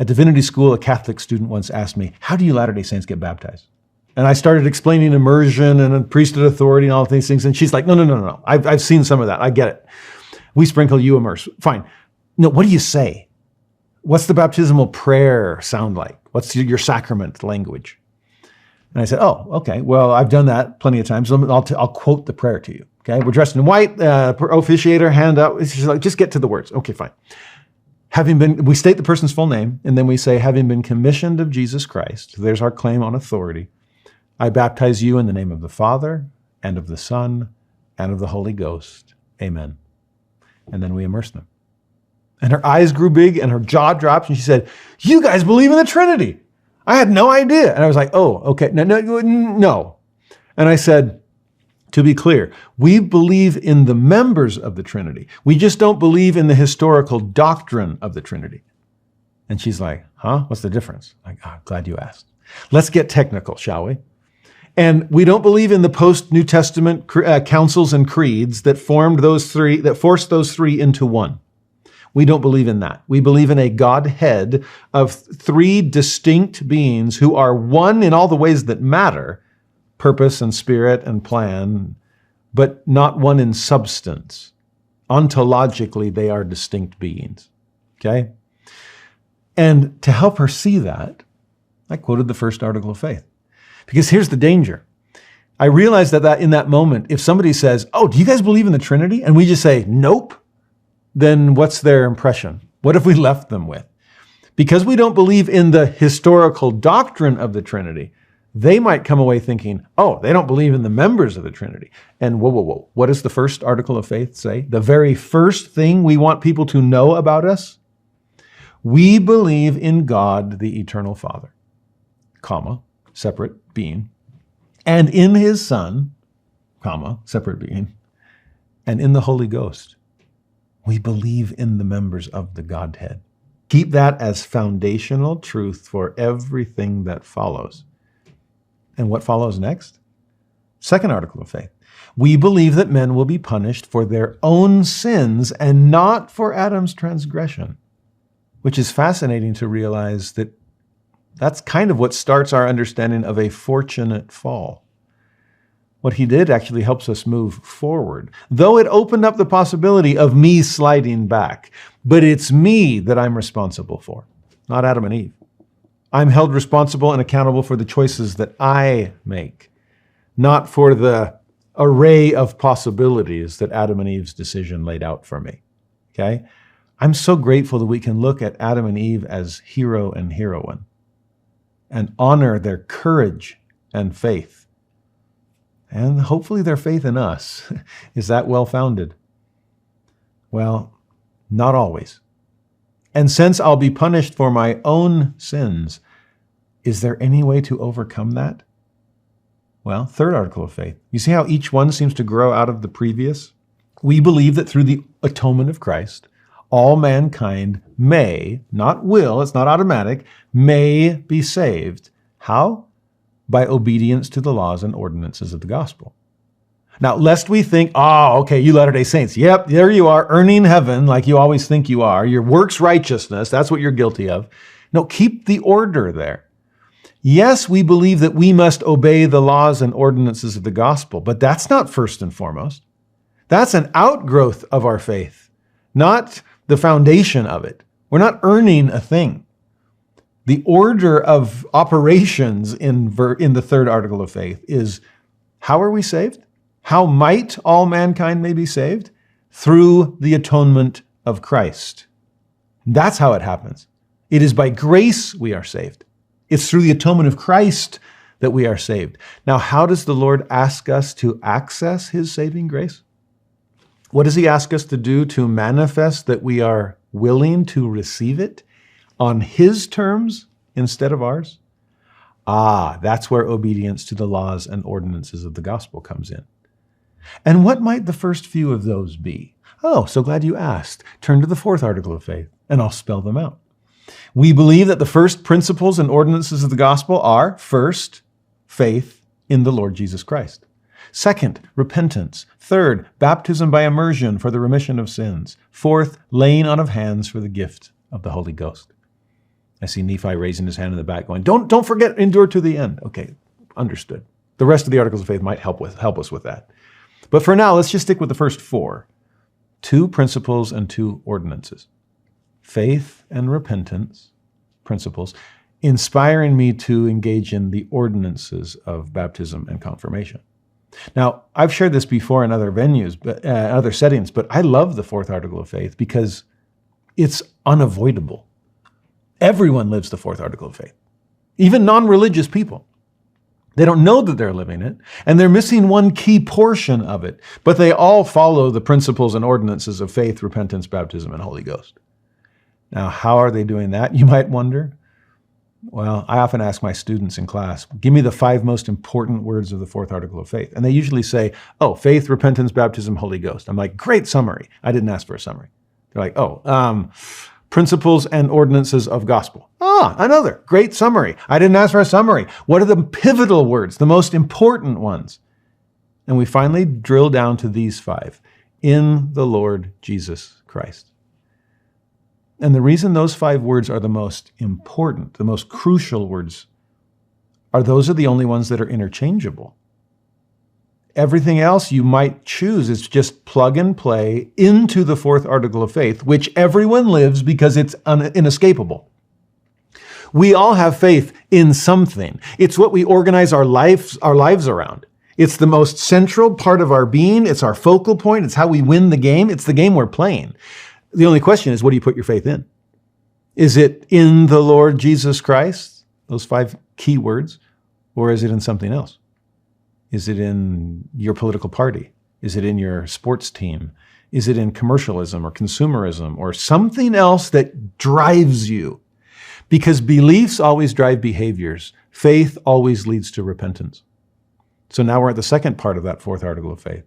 At divinity school, a Catholic student once asked me, how do you Latter-day Saints get baptized? And I started explaining immersion and priesthood authority and all of these things. And she's like, no. I've seen some of that. I get it. We sprinkle, you immerse. Fine. No, what do you say? What's the baptismal prayer sound like? What's your sacrament language? And I said, oh, okay. Well, I've done that plenty of times. I'll quote the prayer to you. Okay. We're dressed in white, officiator, hand up. She's like, just get to the words. Okay, fine. We state the person's full name, and then we say, having been commissioned of Jesus Christ, there's our claim on authority, I baptize you in the name of the Father, and of the Son, and of the Holy Ghost. Amen. And then we immerse them. And her eyes grew big, and her jaw dropped, and she said, you guys believe in the Trinity. I had no idea. And I was like, oh, okay, no. And I said, to be clear, we believe in the members of the Trinity. We just don't believe in the historical doctrine of the Trinity. And she's like, huh? What's the difference? Like, glad you asked. Let's get technical, shall we? And we don't believe in the post-New Testament councils and creeds that forced those three into one. We don't believe in that. We believe in a Godhead of three distinct beings who are one in all the ways that matter, purpose and spirit and plan, but not one in substance. Ontologically, they are distinct beings, okay? And to help her see that, I quoted the first article of faith. Because here's the danger. I realized that in that moment, if somebody says, oh, do you guys believe in the Trinity? And we just say, nope, then what's their impression? What have we left them with? Because we don't believe in the historical doctrine of the Trinity, they might come away thinking, oh, they don't believe in the members of the Trinity. And whoa. What does the first article of faith say? The very first thing we want people to know about us? We believe in God, the eternal Father, comma, separate being, and in his Son, comma, separate being, and in the Holy Ghost. We believe in the members of the Godhead. Keep that as foundational truth for everything that follows. And what follows next? Second article of faith. We believe that men will be punished for their own sins and not for Adam's transgression, which is fascinating to realize that that's kind of what starts our understanding of a fortunate fall. What he did actually helps us move forward, though it opened up the possibility of me sliding back. But it's me that I'm responsible for, not Adam and Eve. I'm held responsible and accountable for the choices that I make, not for the array of possibilities that Adam and Eve's decision laid out for me, okay? I'm so grateful that we can look at Adam and Eve as hero and heroine and honor their courage and faith. And hopefully their faith in us is that well-founded. Well, not always. And since I'll be punished for my own sins, is there any way to overcome that? Well, third article of faith. You see how each one seems to grow out of the previous? We believe that through the atonement of Christ, all mankind may, not will, it's not automatic, may be saved. How? By obedience to the laws and ordinances of the gospel. Now, lest we think, oh, okay, you Latter-day Saints, yep, there you are, earning heaven like you always think you are. Your works righteousness, that's what you're guilty of. No, keep the order there. Yes, we believe that we must obey the laws and ordinances of the gospel, but that's not first and foremost. That's an outgrowth of our faith, not the foundation of it. We're not earning a thing. The order of operations in the third article of faith is, how are we saved? How might all mankind may be saved? Through the atonement of Christ. That's how it happens. It is by grace we are saved. It's through the atonement of Christ that we are saved. Now, how does the Lord ask us to access his saving grace? What does he ask us to do to manifest that we are willing to receive it on his terms instead of ours? That's where obedience to the laws and ordinances of the gospel comes in. And what might the first few of those be? Oh, so glad you asked. Turn to the fourth article of faith, and I'll spell them out. We believe that the first principles and ordinances of the gospel are, first, faith in the Lord Jesus Christ. Second, repentance. Third, baptism by immersion for the remission of sins. Fourth, laying on of hands for the gift of the Holy Ghost. I see Nephi raising his hand in the back going, don't forget, endure to the end. Okay, understood. The rest of the articles of faith might help us with that. But for now, let's just stick with the first 4. 2 principles and 2 ordinances. Faith and repentance, principles, inspiring me to engage in the ordinances of baptism and confirmation. Now, I've shared this before in other venues, but other settings, but I love the 4th article of faith because it's unavoidable. Everyone lives the 4th article of faith, even non-religious people. They don't know that they're living it, and they're missing one key portion of it, but they all follow the principles and ordinances of faith, repentance, baptism, and Holy Ghost. Now, how are they doing that, you might wonder? Well, I often ask my students in class, give me the 5 most important words of the 4th article of faith. And they usually say, faith, repentance, baptism, Holy Ghost. I'm like, great summary. I didn't ask for a summary. They're like, principles and ordinances of gospel. Another great summary. I didn't ask for a summary. What are the pivotal words, the most important ones? And we finally drill down to these 5. In the Lord Jesus Christ. And the reason those 5 words are the most important, the most crucial words, are those are the only ones that are interchangeable. Everything else you might choose is just plug and play into the 4th article of faith, which everyone lives because it's inescapable. We all have faith in something. It's what we organize our lives around. It's the most central part of our being. It's our focal point. It's how we win the game. It's the game we're playing. The only question is, what do you put your faith in? Is it in the Lord Jesus Christ, those 5 key words, or is it in something else? Is it in your political party? Is it in your sports team? Is it in commercialism or consumerism or something else that drives you? Because beliefs always drive behaviors. Faith always leads to repentance. So now we're at the second part of that 4th article of faith.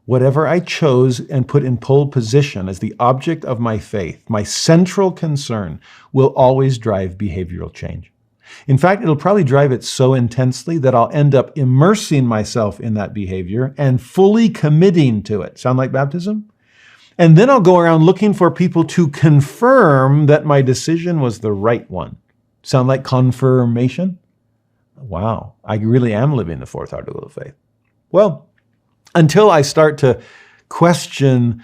Whatever I chose and put in pole position as the object of my faith, my central concern, will always drive behavioral change. In fact, it'll probably drive it so intensely that I'll end up immersing myself in that behavior and fully committing to it. Sound like baptism? And then I'll go around looking for people to confirm that my decision was the right one. Sound like confirmation? Wow, I really am living the 4th article of faith. Well, until I start to question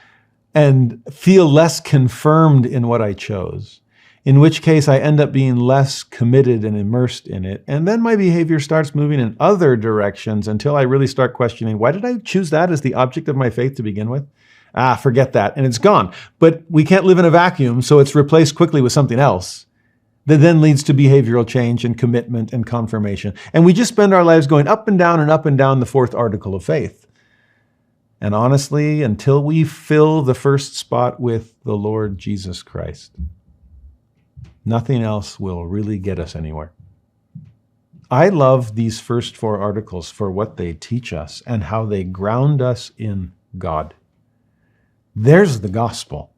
and feel less confirmed in what I chose, in which case I end up being less committed and immersed in it. And then my behavior starts moving in other directions until I really start questioning, why did I choose that as the object of my faith to begin with? Forget that. And it's gone. But we can't live in a vacuum, so it's replaced quickly with something else that then leads to behavioral change and commitment and confirmation. And we just spend our lives going up and down the 4th article of faith. And honestly, until we fill the first spot with the Lord Jesus Christ, nothing else will really get us anywhere. I love these first 4 articles for what they teach us and how they ground us in God. There's the gospel.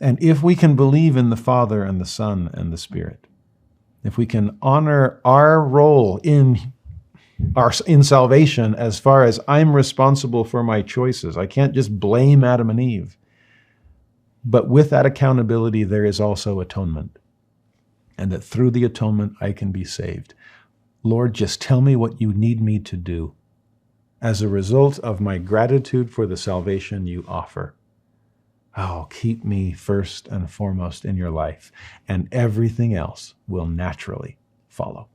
And if we can believe in the Father and the Son and the Spirit, if we can honor our role in salvation as far as I'm responsible for my choices, I can't just blame Adam and Eve. But with that accountability, there is also atonement. And that through the atonement, I can be saved. Lord, just tell me what you need me to do as a result of my gratitude for the salvation you offer. Oh, keep me first and foremost in your life, and everything else will naturally follow.